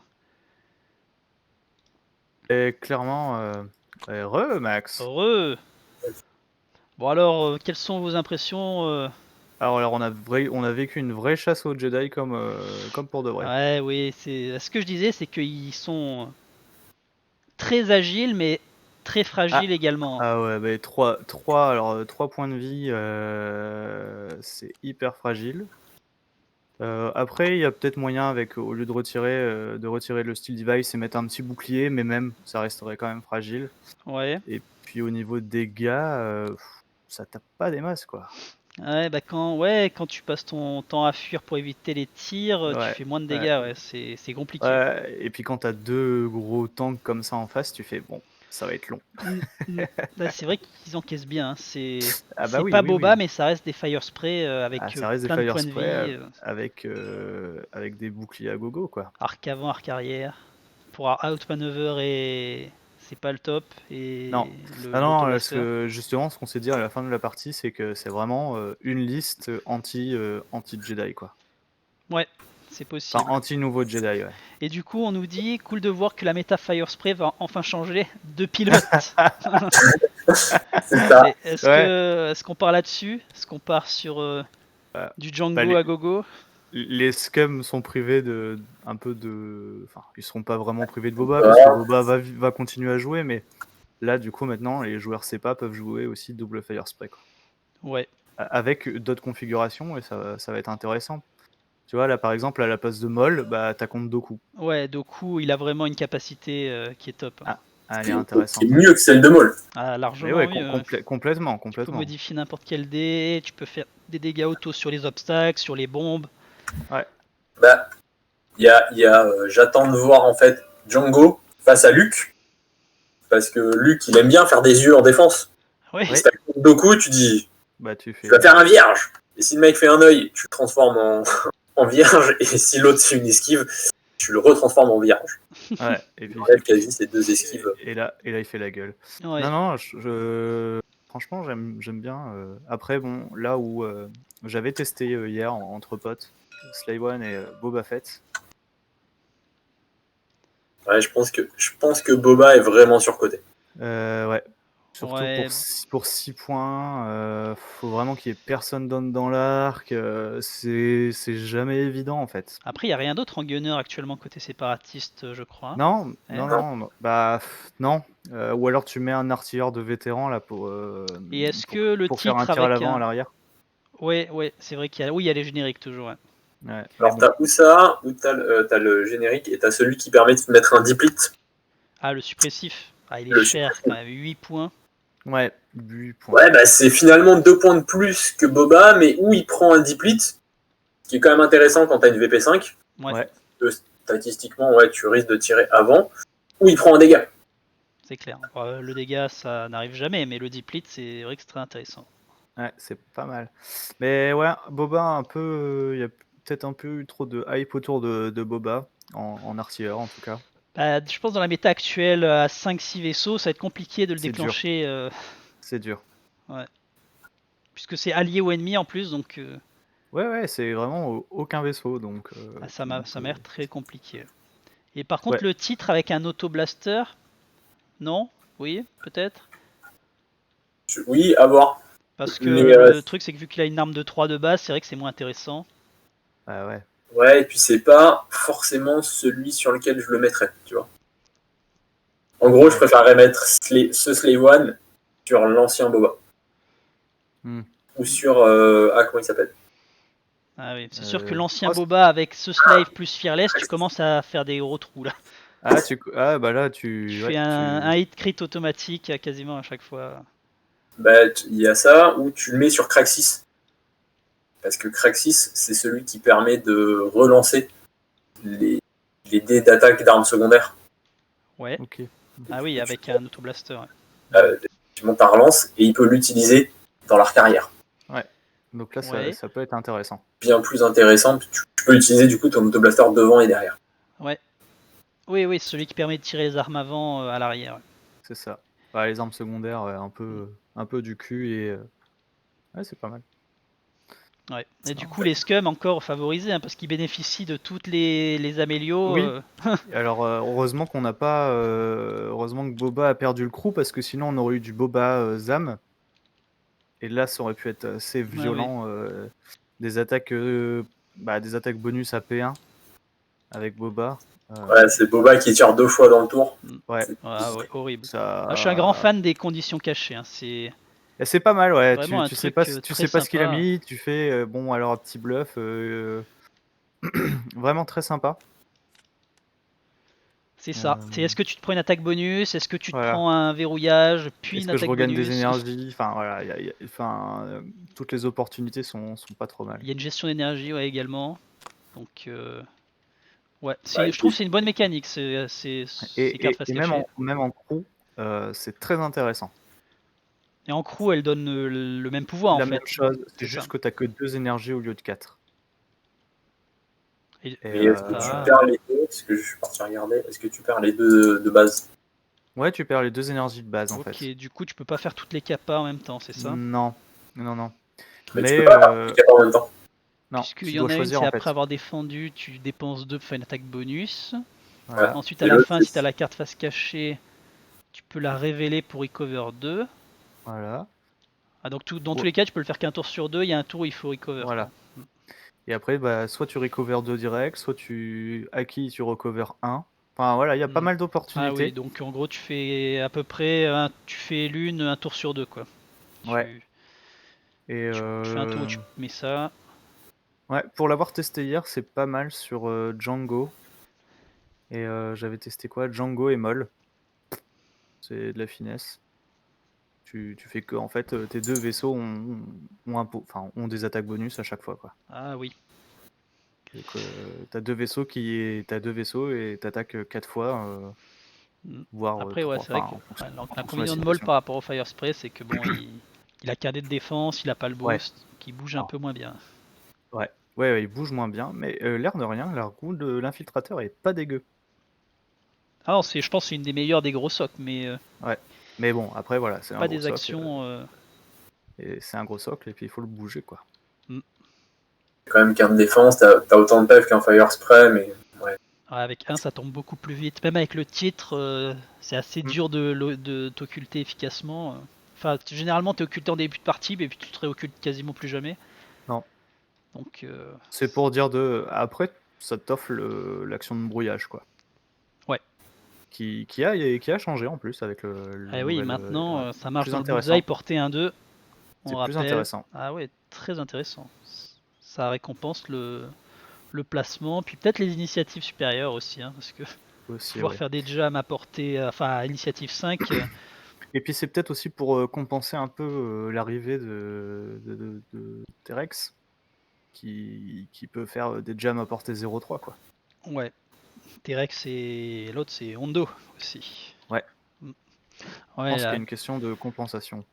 Et clairement, Max. Heureux. Bon alors, quelles sont vos impressions Alors on a vécu une vraie chasse aux Jedi comme pour de vrai. Ouais, oui, ce que je disais, c'est qu'ils sont très agiles, mais très fragiles également. Ah ouais, bah 3 points de vie, c'est hyper fragile. Après, il y a peut-être moyen, au lieu de retirer le steel device et mettre un petit bouclier, mais même, ça resterait quand même fragile. Ouais. Et puis au niveau des dégâts, ça tape pas des masses, quoi. Ouais, bah quand tu passes ton temps à fuir pour éviter les tirs, Ouais, tu fais moins de dégâts, ouais, c'est compliqué. Ouais, et puis quand t'as 2 gros tanks comme ça en face, tu fais bon, ça va être long. Bah, c'est vrai qu'ils encaissent bien, hein. C'est oui, pas oui, Boba, oui. mais ça reste des fire spray avec Ça reste des plein de fire points de spray vie, avec des boucliers à gogo, quoi. arc avant, arc arrière. Pour outmaneuver et c'est pas le top. Et Non. le Ah non, parce l'automaster. que justement, ce qu'on s'est dit à la fin de la partie, c'est que c'est vraiment une liste anti-Jedi, quoi. Ouais, c'est possible. Enfin, anti-nouveau Jedi, ouais. Et du coup, on nous dit, cool de voir que la méta Fire Spray va enfin changer de pilote. C'est ça. Est-ce qu'on part là-dessus? Est-ce qu'on part sur du Django à gogo? Les scums sont privés enfin, ils seront pas vraiment privés de Boba, parce que Boba va continuer à jouer, mais là, du coup, maintenant, les joueurs CEPA peuvent jouer aussi double Fire Spray, quoi. Ouais. Avec d'autres configurations, et ça va être intéressant. Tu vois, là, par exemple, à la place de Maul, bah, t'as contre Dooku. Ouais, Dooku, il a vraiment une capacité qui est top. Ah, elle est intéressante. C'est mieux que celle de Maul. Ah, Mais largement ouais, mieux. complètement. Tu peux modifier n'importe quel dé, tu peux faire des dégâts auto sur les obstacles, sur les bombes. Ouais. Bah, J'attends de voir en fait Django face à Luke, parce que Luke, il aime bien faire des yeux en défense. Ouais. Oui. Si t'as le Doku, tu dis, Bah, tu fais. tu vas faire un vierge. Et si le mec fait un œil, tu le transformes en vierge. Et si l'autre fait une esquive, tu le retransformes en vierge. Ouais, et puis. Enlève quasi ces deux esquives. Et là, il fait la gueule. Ouais. Non, franchement, j'aime bien. Après, bon, là où j'avais testé hier entre potes, Slay One et Boba Fett. Ouais, je pense que Boba est vraiment surcoté. Ouais. Surtout Ouais. pour 6 points, faut vraiment qu'il y ait personne dans l'arc. C'est jamais évident en fait. Après, il n'y a rien d'autre en gunner actuellement côté séparatiste, je crois. Non, Ouais. non, bah non. Ou alors tu mets un artilleur de vétéran là pour, Et est-ce que le pour faire un titre tir à avec l'avant, à un. l'arrière. Ouais, c'est vrai qu'il y a. Oui, il y a les génériques toujours. Ouais. Ouais. Alors, Mais t'as ou ça, ou t'as le générique, et t'as celui qui permet de mettre un diplit. Ah, le suppressif. Ah, il est Le cher quand même. 8 points. ouais, 8 points. Ouais, bah c'est finalement 2 points de plus que Boba, mais où il prend un diplit, ce qui est quand même intéressant quand t'as une VP5. Ouais, Statistiquement, ouais, tu risques de tirer avant, ou il prend un dégât. c'est clair. Le dégât, ça n'arrive jamais, mais le diplit, c'est vrai que c'est très intéressant. Ouais, c'est pas mal. Mais ouais, Boba, un peu. Il y a peut-être un peu eu trop de hype autour de Boba, en artilleur en tout cas. Bah, je pense dans la méta actuelle, à 5-6 vaisseaux, ça va être compliqué de le C'est dur. déclencher. C'est dur. Puisque c'est allié ou ennemi en plus, donc Ouais, c'est vraiment aucun vaisseau, donc. ça m'a donc, l'air très compliqué. Et par contre, ouais. le titre avec un auto-blaster, non? Oui, peut-être? Oui, à voir. Parce que Mais, le truc, c'est que vu qu'il a une arme de 3 de base, c'est vrai que c'est moins intéressant. Ah ouais. Ouais, et puis c'est pas forcément celui sur lequel je le mettrais, tu vois. En gros, je préférerais mettre ce Slave One sur l'ancien Boba. Hmm. Ou sur. comment il s'appelle? Ah oui, c'est sûr que l'ancien oh, Boba avec ce Slave plus Fearless, tu commences à faire des gros trous là. bah là, Tu ouais, fais un hit crit automatique quasiment à chaque fois. Bah, il y a ça, ou tu le mets sur Craxis. Parce que Craxis, c'est celui qui permet de relancer les dés d'attaque d'armes secondaires. Ouais. Ok. Ah oui, avec un auto-blaster. Ouais. Tu montes ta relance, et il peut l'utiliser dans l'arc arrière. Ouais. Donc là, Ouais. ça peut être intéressant. Bien plus intéressant, tu peux utiliser du coup ton autoblaster devant et derrière. Ouais. Oui, celui qui permet de tirer les armes avant à l'arrière. Ouais. C'est ça. Bah, les armes secondaires, un peu du cul et. Ouais, c'est pas mal. Ouais. Et du coup, les scums encore favorisés hein, parce qu'ils bénéficient de toutes les amélios. Oui. Alors, heureusement qu'on n'a pas. Heureusement que Boba a perdu le crew parce que sinon on aurait eu du Boba Zam. Et là, ça aurait pu être assez violent. Des attaques bonus à P1 avec Boba. Ouais, c'est Boba qui tire 2 fois dans le tour. Ouais. Ouais, horrible. Ça... Ah, je suis un grand fan des conditions cachées. Hein. C'est C'est pas mal, ouais. vraiment un Tu sais truc pas, très ce qu'il a sympa. mis. Tu fais, bon, alors un petit bluff. Vraiment très sympa. C'est ça. C'est est-ce que tu te prends une attaque bonus, est-ce que tu te Voilà. prends un verrouillage, puis Est-ce une que je attaque regagne bonus. des énergies? Enfin, voilà. Toutes les opportunités sont pas trop mal. Il y a une gestion d'énergie ouais, également. Donc, ouais, Ouais, je trouve que c'est une bonne mécanique, ces cartes face Et cachée. même en crew, c'est très intéressant. Et en crew, elle donne le même pouvoir en La fait. même chose, c'est ça. juste que t'as que 2 énergies au lieu de 4. Et Mais est-ce que tu perds les deux? Parce que je suis parti regarder. Est-ce que tu perds les deux de base? Ouais, tu perds les 2 énergies de base en fait. Ok, du coup, tu peux pas faire toutes les capas en même temps, c'est ça? Non. Mais tu peux pas faire les capas en même temps. Non, Puisqu'il tu y en dois a une, choisir c'est en après fait. avoir défendu, tu dépenses 2 pour faire une attaque bonus. Voilà. Ensuite, à Et la l'autre, fin, c'est- si tu as la carte face cachée, tu peux la révéler pour recover 2. Voilà. Ah, donc dans tous les cas, tu peux le faire qu'un tour sur 2, il y a un tour où il faut recover. Voilà. Et après, bah, soit tu recover 2 direct, soit tu recover 1. Enfin voilà, il y a pas mal Ah d'opportunités. oui, donc en gros, tu fais à peu près tu fais l'une un tour sur 2 quoi. Ouais. Et Tu fais un tour où tu mets ça. ouais, pour l'avoir testé hier, c'est pas mal sur Django. Et j'avais testé quoi? Django et Moll. C'est de la finesse. Tu fais que en fait tes 2 vaisseaux ont des attaques bonus à chaque fois quoi. Ah oui. T'as deux vaisseaux et t'attaques 4 fois, voire Après, ouais, 3. c'est vrai Enfin, que en fonction de la l'inconvénient de Maul situation. par rapport au Fire Spray, c'est que bon, il a qu'un dé de défense, il a pas le Ouais. boost, qui bouge un Alors. peu moins bien. Ouais, il bouge moins bien, mais l'air de rien, l'argout de l'infiltrateur est pas dégueu. Ah non, je pense que c'est une des meilleures des gros socs, mais Mais bon, après voilà, c'est un pas gros des socle, actions. et c'est un gros socle, et puis il faut le bouger, quoi. Quand même qu'un de défense, t'as autant de PEV qu'un Fire Spray, mais ouais. Ouais, avec un, ça tombe beaucoup plus vite. Même avec le titre, c'est assez dur de t'occulter efficacement. Enfin, généralement, t'es occulté en début de partie, mais puis tu te réoccultes quasiment plus jamais. Non. Donc, C'est pour dire Après, ça t'offre l'action de brouillage, quoi. Ouais. Qui a changé en plus avec le ah oui, nouvel, maintenant, ça marche plus dans le intéressant. bullseye, porter 1-2. On C'est plus rappelle. intéressant. Ah ouais, très intéressant. Ça récompense le placement, puis peut-être les initiatives supérieures aussi, hein, parce que Aussi, pouvoir ouais. faire des jams à portée, enfin à initiative 5, Et puis c'est peut-être aussi pour compenser un peu l'arrivée de Terex, qui peut faire des jams à portée 0,3, quoi. ouais. T-Rex et l'autre c'est Hondo aussi. Ouais. Mm. Je Ouais, pense qu'il y là, a une question de compensation.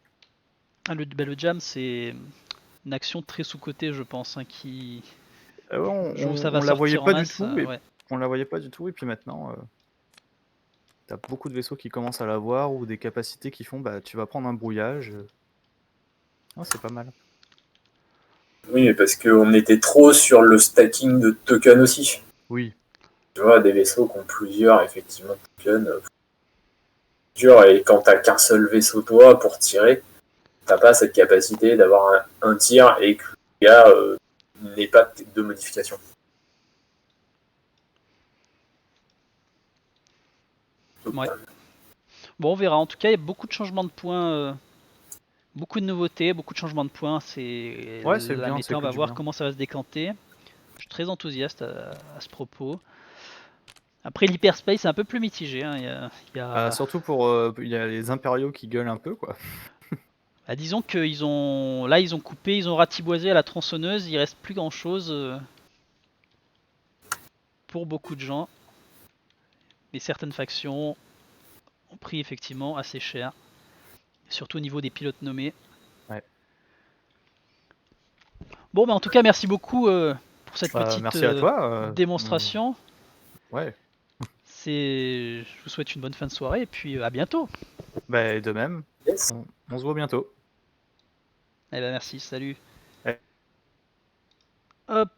le jam c'est une action très sous-cotée, je pense, hein, qui. Je trouve que ça va On la voyait sortir en pas du masse. tout, et Ouais. on la voyait pas du tout, et puis maintenant, t'as beaucoup de vaisseaux qui commencent à l'avoir, ou des capacités qui font, bah tu vas prendre un brouillage. Ah, c'est pas mal. Oui, mais parce qu'on était trop sur le stacking de tokens aussi. Oui. Tu vois, des vaisseaux qui ont plusieurs, effectivement, tokens. Dur, et quand t'as qu'un seul vaisseau, toi, pour tirer, t'as pas cette capacité d'avoir un tir et que le gars n'ait pas de modification. Ouais. Bon, on verra. En tout cas, il y a beaucoup de changements de points. Beaucoup de nouveautés, beaucoup de changements de points. C'est Ouais, c'est la bien, méta, c'est on que va du voir bien. comment ça va se décanter. Je suis très enthousiaste à ce propos. Après, l'hyperspace c'est un peu plus mitigé, hein. Surtout il y a les impériaux qui gueulent un peu, quoi. Bah, disons qu'ils ont coupé, ils ont ratiboisé à la tronçonneuse. Il reste plus grand chose pour beaucoup de gens. Mais certaines factions ont pris effectivement assez cher, surtout au niveau des pilotes nommés. Ouais. Bon, bah en tout cas, merci beaucoup pour cette petite Merci à toi. démonstration. Ouais. Je vous souhaite une bonne fin de soirée et puis à bientôt. Bah, de même. Yes. On se voit bientôt. Eh ben merci, salut. Ouais. Hop.